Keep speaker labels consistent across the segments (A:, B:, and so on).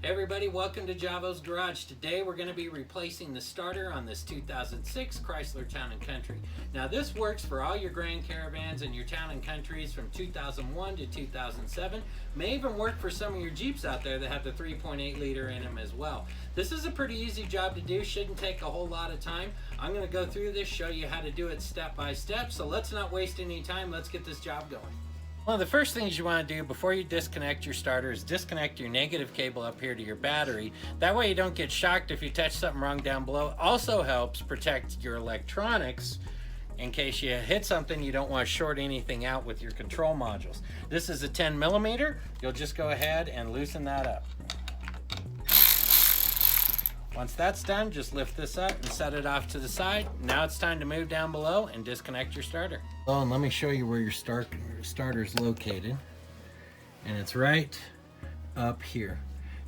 A: Hey everybody, welcome to Javo's Garage. Today we're going to be replacing the starter on this 2006 Chrysler Town Country. Now this works for all your Grand Caravans and your Town & Countries from 2001 to 2007. May even work for some of your Jeeps out there that have the 3.8 liter in them as well. This is a pretty easy job to do, shouldn't take a whole lot of time. I'm going to go through this, show you how to do it step by step, so let's not waste any time, let's get this job going. One of the first things you want to do before you disconnect your starter is disconnect your negative cable up here to your battery. That way you don't get shocked if you touch something wrong down below. It also helps protect your electronics in case you hit something. You don't want to short anything out with your control modules. This is a 10 millimeter. You'll just go ahead and loosen that up. Once that's done, just lift this up and set it off to the side. Now it's time to move down below and disconnect your starter. Oh, and let me show you where your starter is located. And it's right up here.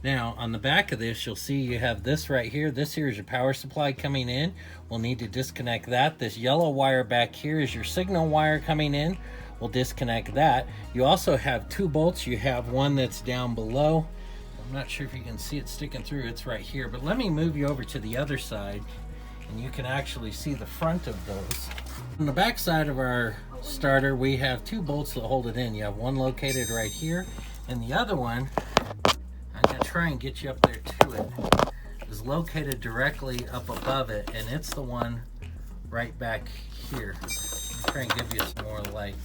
A: Now, on the back of this, you'll see you have this right here. This here is your power supply coming in. We'll need to disconnect that. This yellow wire back here is your signal wire coming in. We'll disconnect that. You also have two bolts. You have one that's down below. I'm not sure if you can see it sticking through. It's right here, but let me move you over to the other side and you can actually see the front of those. On the back side of our starter, we have two bolts that hold it in. You have one located right here, and the other one, I'm gonna try and get you up there to it, is located directly up above it, and it's the one right back here. Let me try and give you some more light.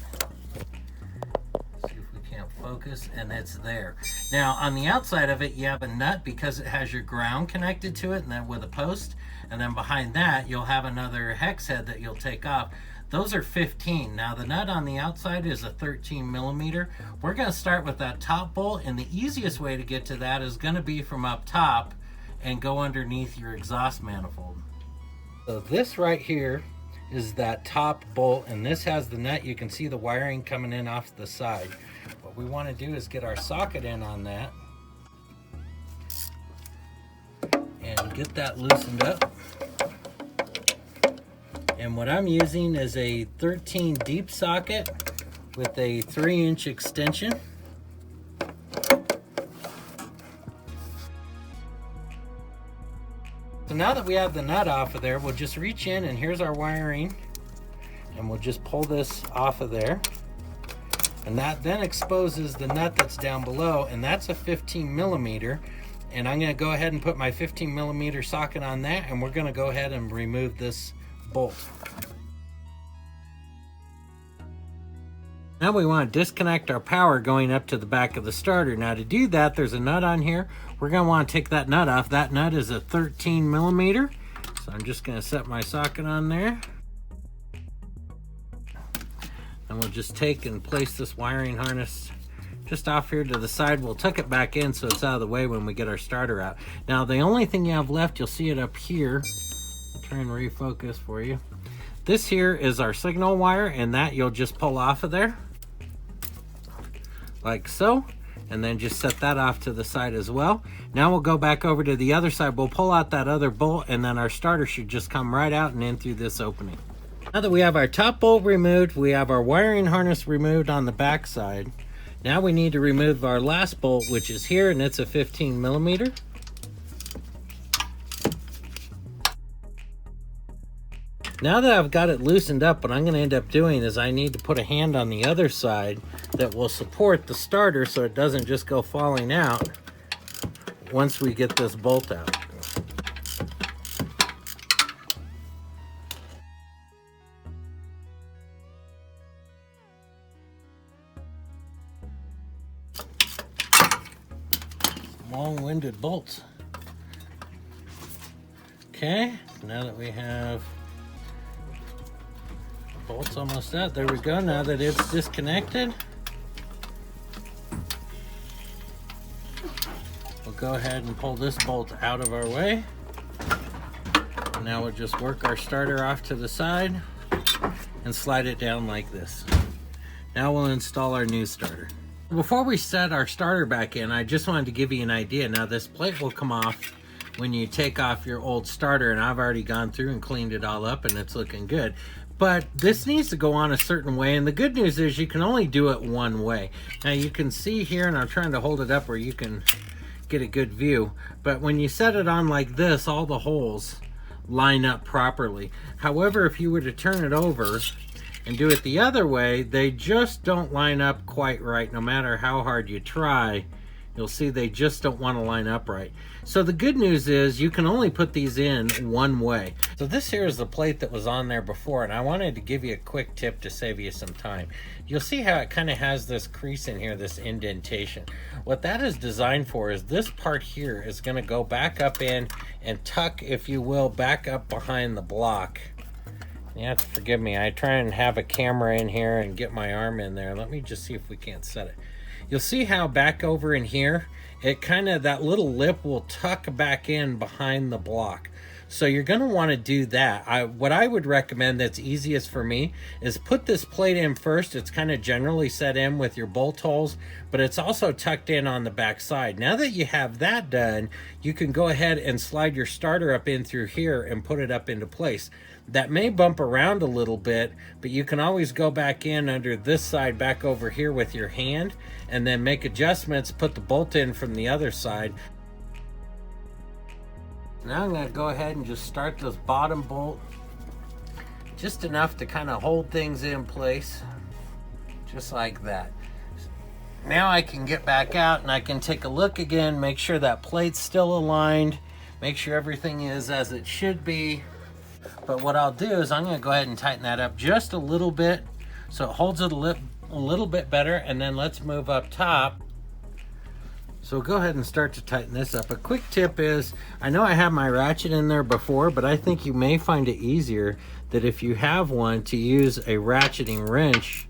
A: Can't focus, and it's there. Now on the outside of it you have a nut because it has your ground connected to it, and then with a post, and then behind that you'll have another hex head that you'll take off. Those are 15. Now the nut on the outside is a 13 millimeter. We're going to start with that top bolt, and the easiest way to get to that is going to be from up top and go underneath your exhaust manifold. So this right here is that top bolt, and this has the nut. You can see the wiring coming in off the side. What we want to do is get our socket in on that and get that loosened up. And what I'm using is a 13 deep socket with a 3-inch extension. So now that we have the nut off of there, we'll just reach in, and here's our wiring, and we'll just pull this off of there. And that then exposes the nut that's down below, and that's a 15 millimeter. And I'm going to go ahead and put my 15 millimeter socket on that, and we're going to go ahead and remove this bolt. Now we want to disconnect our power going up to the back of the starter. Now to do that, there's a nut on here. We're going to want to take that nut off. That nut is a 13 millimeter. So I'm just going to set my socket on there. And we'll just take and place this wiring harness just off here to the side. We'll tuck it back in so it's out of the way when we get our starter out. Now the only thing you have left, you'll see it up here. I'll try and refocus for you. This here is our signal wire, and that you'll just pull off of there like so, and then just set that off to the side as well. Now we'll go back over to the other side. We'll pull out that other bolt, and then our starter should just come right out and in through this opening. Now that we have our top bolt removed, we have our wiring harness removed on the back side. Now we need to remove our last bolt, which is here, and it's a 15 millimeter. Now that I've got it loosened up, what I'm going to end up doing is I need to put a hand on the other side that will support the starter so it doesn't just go falling out once we get this bolt out. Long-winded bolts. Okay, now that we have bolts almost out, there we go. Now that it's disconnected, we'll go ahead and pull this bolt out of our way. Now we'll just work our starter off to the side and slide it down like this. Now we'll install our new starter. Before we set our starter back in, I just wanted to give you an idea. Now this plate will come off when you take off your old starter, and I've already gone through and cleaned it all up and it's looking good. But this needs to go on a certain way, and the good news is you can only do it one way. Now you can see here, and I'm trying to hold it up where you can get a good view. But when you set it on like this, all the holes line up properly. However, if you were to turn it over and do it the other way, they just don't line up quite right. No matter how hard you try, you'll see they just don't want to line up right. So the good news is you can only put these in one way. So this here is the plate that was on there before, and I wanted to give you a quick tip to save you some time. You'll see how it kind of has this crease in here, this indentation. What that is designed for is this part here is going to go back up in and tuck, if you will, back up behind the block. You have to forgive me. I try and have a camera in here and get my arm in there. Let me just see if we can't set it. You'll see how back over in here, it kind of, that little lip will tuck back in behind the block. So you're going to want to do that. What I would recommend that's easiest for me is put this plate in first. It's kind of generally set in with your bolt holes, but it's also tucked in on the back side. Now that you have that done, you can go ahead and slide your starter up in through here and put it up into place. That may bump around a little bit, but you can always go back in under this side back over here with your hand and then make adjustments, put the bolt in from the other side. Now I'm going to go ahead and just start this bottom bolt just enough to kind of hold things in place, just like that. Now I can get back out and I can take a look again, make sure that plate's still aligned, make sure everything is as it should be. But what I'll do is I'm going to go ahead and tighten that up just a little bit so it holds it a little bit better, and then let's move up top. So go ahead and start to tighten this up. A quick tip is, I know I have my ratchet in there before, but I think you may find it easier that if you have one to use a ratcheting wrench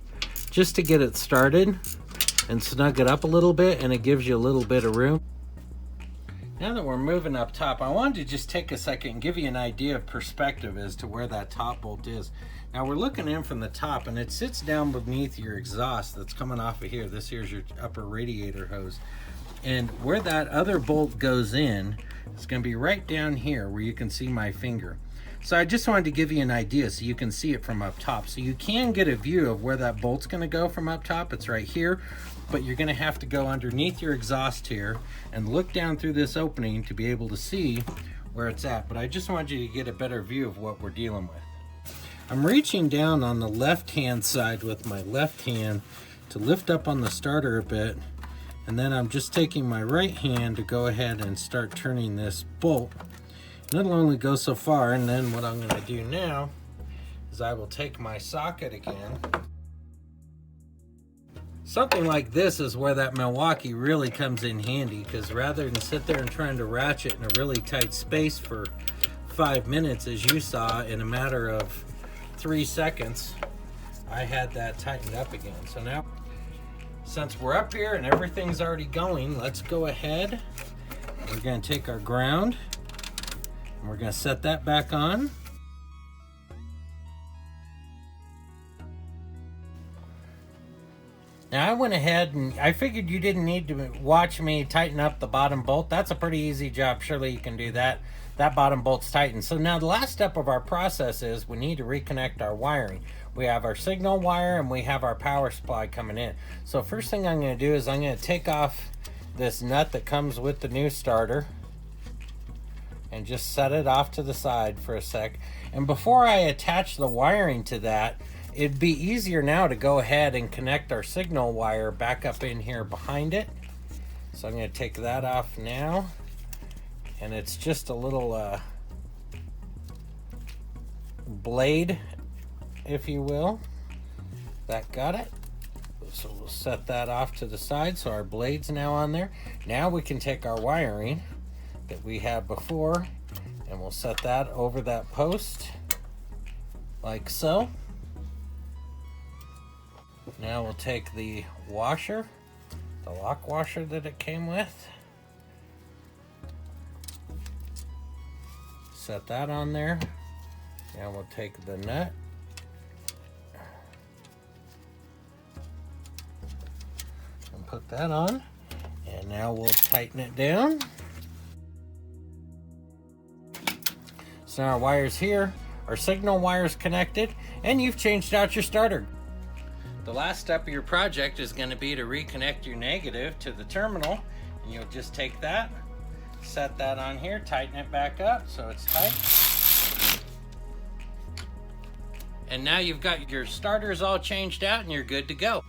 A: just to get it started and snug it up a little bit, and it gives you a little bit of room. Now that we're moving up top, I wanted to just take a second and give you an idea of perspective as to where that top bolt is. Now we're looking in from the top, and it sits down beneath your exhaust that's coming off of here. This here's your upper radiator hose. And where that other bolt goes in, it's going to be right down here where you can see my finger. So I just wanted to give you an idea so you can see it from up top. So you can get a view of where that bolt's going to go from up top. It's right here. But you're going to have to go underneath your exhaust here and look down through this opening to be able to see where it's at. But I just wanted you to get a better view of what we're dealing with. I'm reaching down on the left-hand side with my left hand to lift up on the starter a bit. And then I'm just taking my right hand to go ahead and start turning this bolt. And it'll only go so far. And then what I'm going to do now is I will take my socket again. Something like this is where that Milwaukee really comes in handy, because rather than sit there and trying to ratchet in a really tight space for 5 minutes, as you saw, in a matter of 3 seconds, I had that tightened up again. So now, since we're up here and everything's already going, let's go ahead. We're going to take our ground and we're going to set that back on. Now I went ahead and I figured you didn't need to watch me tighten up the bottom bolt. That's a pretty easy job. Surely you can do that. That bottom bolt's tightened. So now the last step of our process is we need to reconnect our wiring. We have our signal wire and we have our power supply coming in. So first thing I'm going to do is I'm going to take off this nut that comes with the new starter and just set it off to the side for a sec. And before I attach the wiring to that, it'd be easier now to go ahead and connect our signal wire back up in here behind it. So I'm going to take that off now. And it's just a little blade, if you will. That got it. So we'll set that off to the side. So our blade's now on there. Now we can take our wiring that we had before and we'll set that over that post like so. Now we'll take the washer, the lock washer that it came with, set that on there. Now we'll take the nut and put that on, and now we'll tighten it down. So now our wire's here, our signal wire's connected, and you've changed out your starter. The last step of your project is going to be to reconnect your negative to the terminal, And you'll just take that, set that on here, tighten it back up so it's tight. And now you've got your starters all changed out and you're good to go.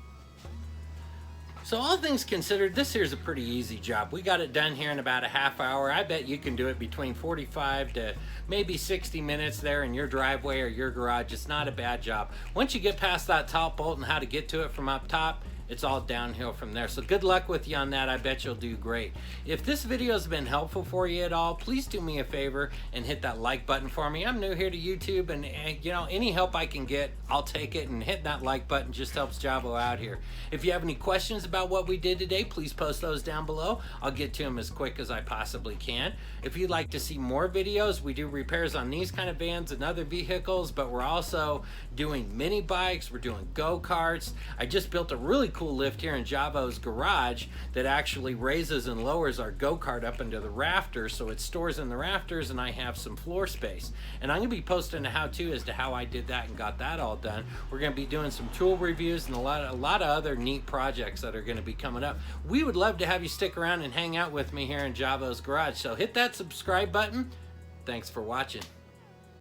A: So all things considered, this here's a pretty easy job. We got it done here in about a half hour. I bet you can do it between 45 to maybe 60 minutes there in your driveway or your garage. It's not a bad job. Once you get past that top bolt and how to get to it from up top, it's all downhill from there. So good luck with you on that. I bet you'll do great. If this video has been helpful for you at all, please do me a favor and hit that like button for me. I'm new here to YouTube, and you know, any help I can get, I'll take it, and hitting that like button just helps Javo out here. If you have any questions about what we did today, please post those down below. I'll get to them as quick as I possibly can. If you'd like to see more videos, we do repairs on these kind of vans and other vehicles, but we're also doing mini bikes, we're doing go-karts. I just built a really cool lift here in Javo's garage that actually raises and lowers our go-kart up into the rafters, so it stores in the rafters and I have some floor space. And I'm going to be posting a how-to as to how I did that and got that all done. We're going to be doing some tool reviews and a lot of other neat projects that are going to be coming up. We would love to have you stick around and hang out with me here in Javo's garage, so hit that subscribe button. Thanks for watching.